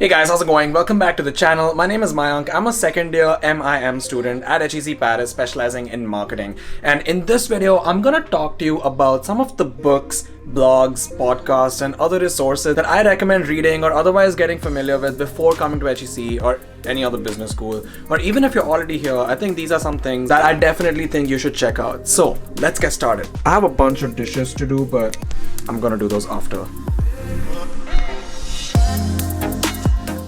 Hey guys, how's it going? Welcome back to the channel. My name is Mayank. I'm a second year MIM student at HEC Paris specializing in marketing. And in this video, I'm gonna talk to you about some of the books, blogs, podcasts, and other resources that I recommend reading or otherwise getting familiar with before coming to HEC or any other business school. Or even if you're already here, I think these are some things that I definitely think you should check out. So let's get started. I have a bunch of dishes to do, but I'm gonna do those after.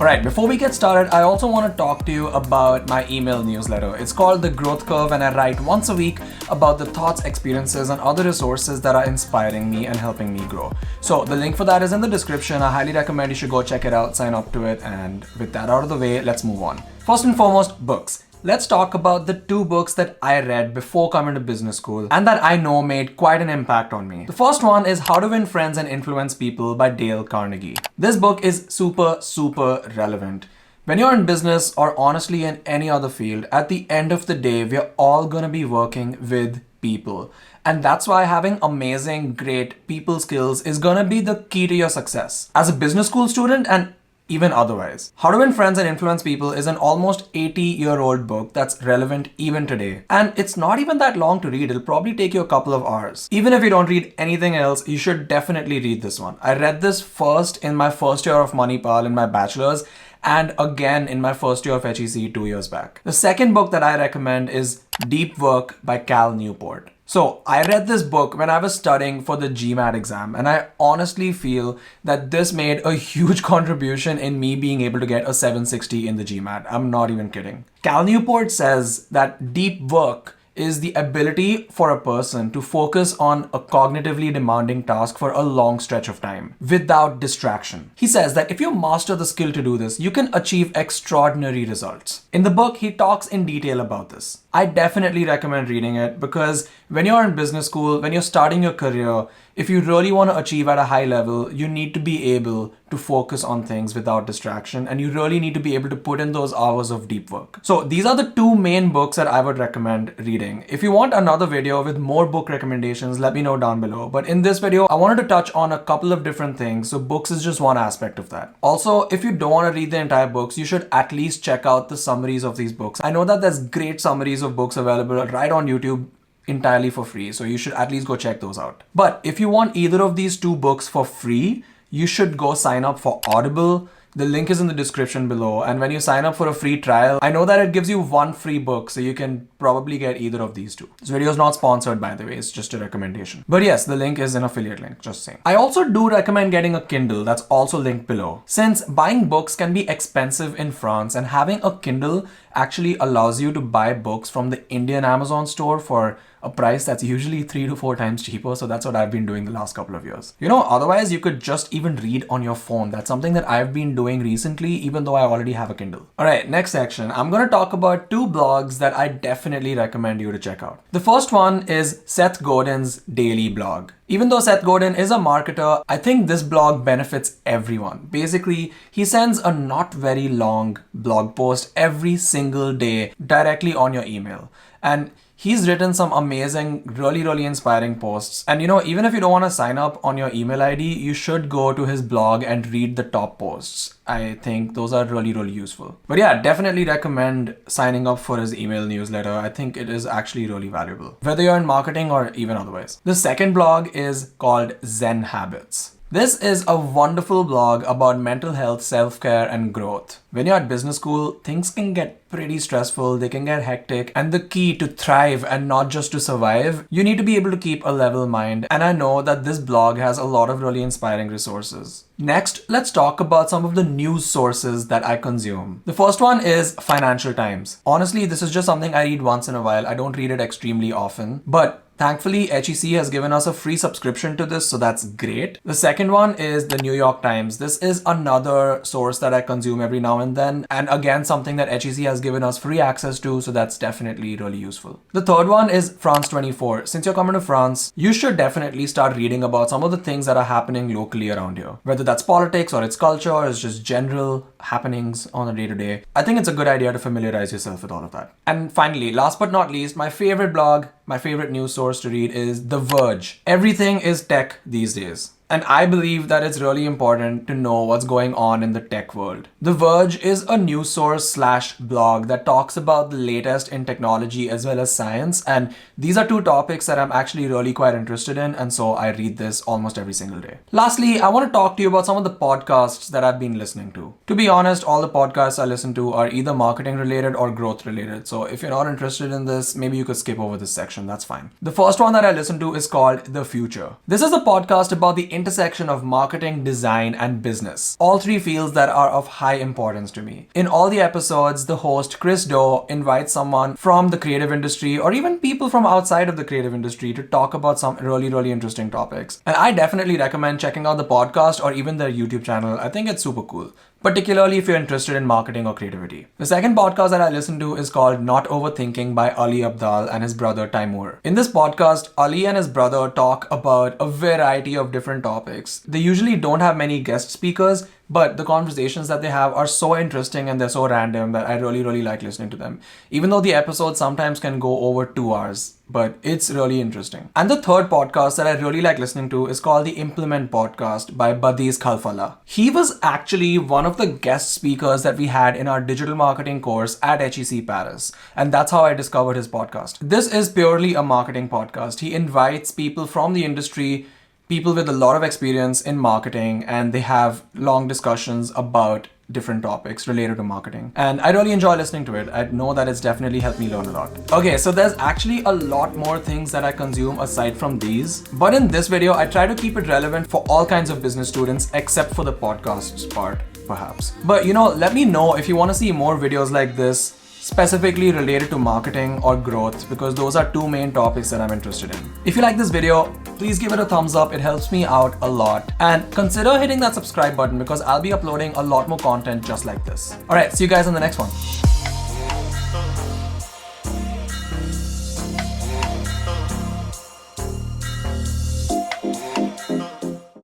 Alright, before we get started, I also want to talk to you about my email newsletter. It's called The Growth Curve, and I write once a week about the thoughts, experiences, and other resources that are inspiring me and helping me grow. So the link for that is in the description. I highly recommend you should go check it out, sign up to it, and with that out of the way, let's move on. First and foremost, books. Let's talk about the two books that I read before coming to business school and that I know made quite an impact on me. The first one is How to Win Friends and Influence People by Dale Carnegie. This book is super relevant. When you're in business or honestly in any other field, at the end of the day, we're all gonna be working with people. And that's why having amazing, great people skills is gonna be the key to your success. As a business school student and even otherwise. How to Win Friends and Influence People is an almost 80-year-old book that's relevant even today. And it's not even that long to read. It'll probably take you a couple of hours. Even if you don't read anything else, you should definitely read this one. I read this first in my first year of Manipal in my bachelor's and again in my first year of HEC 2 years back. The second book that I recommend is Deep Work by Cal Newport. So I read this book when I was studying for the GMAT exam, and I honestly feel that this made a huge contribution in me being able to get a 760 in the GMAT. I'm not even kidding. Cal Newport says that deep work is the ability for a person to focus on a cognitively demanding task for a long stretch of time without distraction. He says that if you master the skill to do this, you can achieve extraordinary results. In the book, he talks in detail about this. I definitely recommend reading it because when you're in business school, when you're starting your career, if you really want to achieve at a high level, you need to be able to focus on things without distraction, and you really need to be able to put in those hours of deep work. So these are the two main books that I would recommend reading. If you want another video with more book recommendations, let me know down below. But in this video, I wanted to touch on a couple of different things, so books is just one aspect of that. Also, if you don't want to read the entire books, you should at least check out the summaries of these books. I know that there's great summaries of books available right on YouTube entirely for free, so you should at least go check those out. But if you want either of these two books for free, you should go sign up for Audible. The link is in the description below, and when you sign up for a free trial, I know that it gives you one free book, so you can probably get either of these two. This video is not sponsored, by the way, it's just a recommendation. But yes, the link is an affiliate link, just saying. I also do recommend getting a Kindle, that's also linked below. Since buying books can be expensive in France, and having a Kindle actually allows you to buy books from the Indian Amazon store for a price that's usually 3 to 4 times cheaper. So that's what I've been doing the last couple of years. You know, otherwise you could just even read on your phone. That's something that I've been doing recently, even though I already have a Kindle. All right, next section. I'm going to talk about two blogs that I definitely recommend you to check out. The first one is Seth Godin's daily blog. Even though Seth Godin is a marketer, I think this blog benefits everyone. Basically, he sends a not very long blog post every single day directly on your email. And he's written some amazing, really inspiring posts. And you know, even if you don't want to sign up on your email ID, you should go to his blog and read the top posts. I think those are really useful. But yeah, definitely recommend signing up for his email newsletter. I think it is actually really valuable, whether you're in marketing or even otherwise. The second blog is called Zen Habits. This is a wonderful blog about mental health, self-care, and growth. When you're at business school, things can get pretty stressful, they can get hectic, and the key to thrive and not just to survive, you need to be able to keep a level mind. And I know that this blog has a lot of really inspiring resources. Next, let's talk about some of the news sources that I consume. The first one is Financial Times. Honestly, this is just something I read once in a while. I don't read it extremely often, but thankfully, HEC has given us a free subscription to this, so that's great. The second one is the New York Times. This is another source that I consume every now and then, and again, something that HEC has given us free access to, so that's definitely really useful. The third one is France 24. Since you're coming to France, you should definitely start reading about some of the things that are happening locally around here. Whether that's politics or it's culture or it's just general happenings on a day-to-day. I think it's a good idea to familiarize yourself with all of that. And finally, last but not least, my favorite blog, my favorite news source to read is The Verge. Everything is tech these days. And I believe that it's really important to know what's going on in the tech world. The Verge is a news source / blog that talks about the latest in technology as well as science. And these are two topics that I'm actually really quite interested in. And so I read this almost every single day. Lastly, I want to talk to you about some of the podcasts that I've been listening to. To be honest, all the podcasts I listen to are either marketing related or growth related. So if you're not interested in this, maybe you could skip over this section. That's fine. The first one that I listen to is called The Future. This is a podcast about the intersection of marketing, design, and business. All three fields that are of high importance to me. In all the episodes, the host, Chris Do, invites someone from the creative industry or even people from outside of the creative industry to talk about some really interesting topics. And I definitely recommend checking out the podcast or even their YouTube channel. I think it's super cool, particularly if you're interested in marketing or creativity. The second podcast that I listen to is called Not Overthinking by Ali Abdaal and his brother Taimur. In this podcast, Ali and his brother talk about a variety of different topics. They usually don't have many guest speakers, but the conversations that they have are so interesting and they're so random that I really like listening to them. Even though the episodes sometimes can go over 2 hours, but it's really interesting. And the third podcast that I really like listening to is called the Implement Podcast by Badis Khalfallah. He was actually one of the guest speakers that we had in our digital marketing course at HEC Paris. And that's how I discovered his podcast. This is purely a marketing podcast. He invites people from the industry, people with a lot of experience in marketing, and they have long discussions about different topics related to marketing. And I really enjoy listening to it. I know that it's definitely helped me learn a lot. Okay, so there's actually a lot more things that I consume aside from these. But in this video, I try to keep it relevant for all kinds of business students, except for the podcasts part, perhaps. But let me know if you want to see more videos like this, specifically related to marketing or growth, because those are two main topics that I'm interested in. If you like this video, please give it a thumbs up. It helps me out a lot. And consider hitting that subscribe button because I'll be uploading a lot more content just like this. All right, see you guys in the next one.